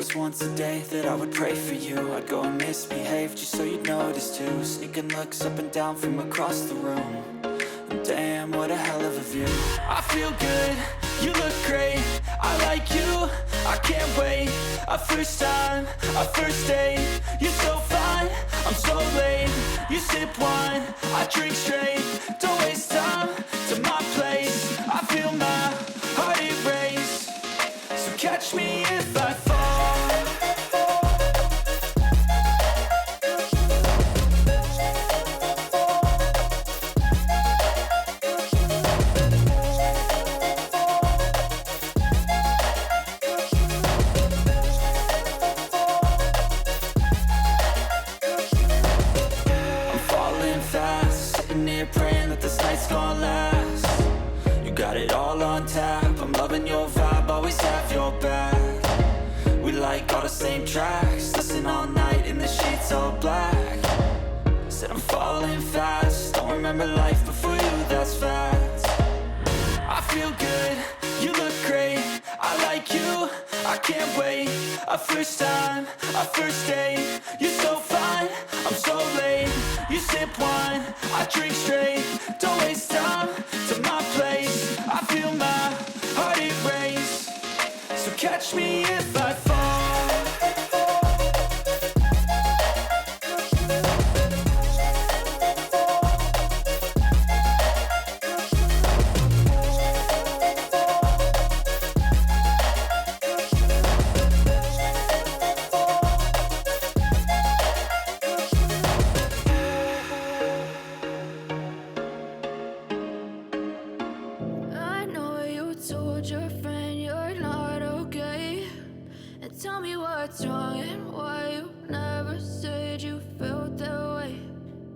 was once a day that I would pray for you. I'd go and misbehave just so you'd notice too. Sneaking looks up and down from across the room. And damn, what a hell of a view. I feel good, you look great, I like you, I can't wait. A first time, a first date, you're so fine, I'm so late. You sip wine, I drink straight, don't waste time to my place. I feel my heart erase, so catch me if I fall. Praying that this night's gonna last. You got it all on tap, I'm loving your vibe, always have your back. We like all the same tracks, listen all night in the sheets all black. Said I'm falling fast, don't remember life before you, that's fact. I feel good, you look great, I like you, I can't wait. A first time, a first date, you're so fine, I'm so late. You sip wine, I drink straight, don't waste time to my place. I feel my heart erase, so catch me if I fall. Your friend you're not okay, and tell me what's wrong and why you never said you felt that way.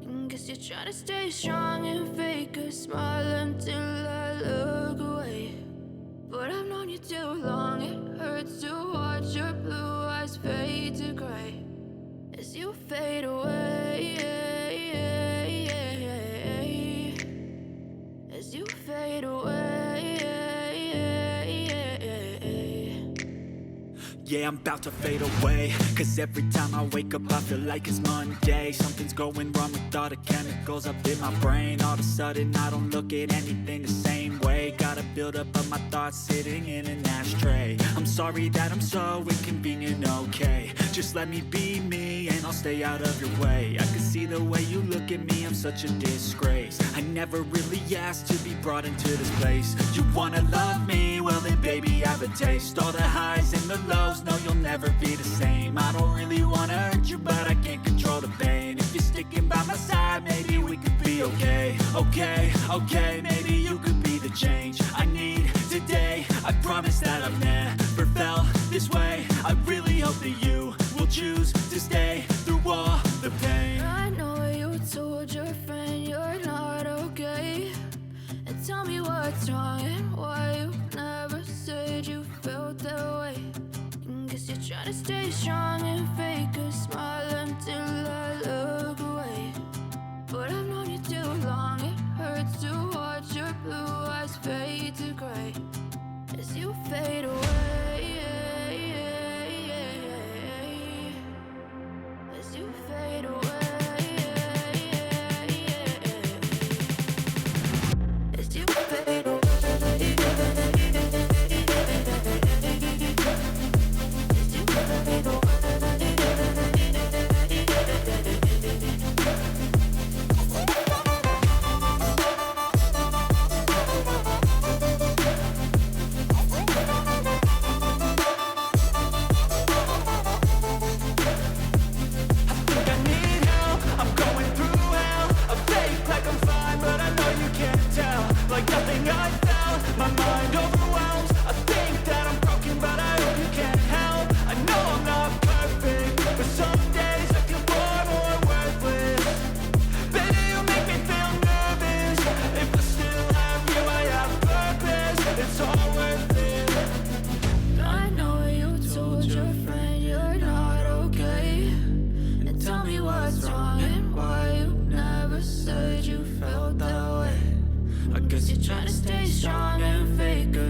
And guess you're trying to stay strong and fake a smile until I look away. But I've known you too long, it hurts to watch your blue eyes fade to gray as you fade away, as you fade away. Yeah, I'm about to fade away, cause every time I wake up I feel like it's Monday. Something's going wrong with all the chemicals up in my brain. All of a sudden I don't look at anything the same way. Got a buildup of my thoughts sitting in an ashtray. I'm sorry that I'm so inconvenient, okay. Just let me be me and I'll stay out of your way. I can see the way you look at me, I'm such a disgrace. I never really asked to be brought into this place. You wanna love me? Well then baby I have a taste. All the highs and the lows, no you'll never be the same. I don't really wanna hurt you but I can't control the pain. If you're sticking by my side maybe we could be okay. Okay, maybe you could be the change I need today. I promise that I've never felt this way. I really hope that you will choose to stay through all the pain. I know you told your friend you're not okay, and tell me what's wrong and why you never said you felt that way. And guess you're trying to stay strong and fake a smile until I look away. But I've known you too long, it hurts to watch your blue eyes fade to gray as you fade away, as you fade away, as you fade away.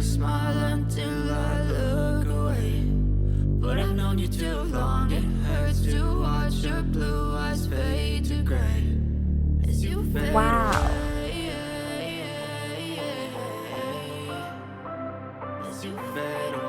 Smile until I look away. But I've known you too long. It hurts to watch your blue eyes fade to gray as you fade Wow. away, as you fade away.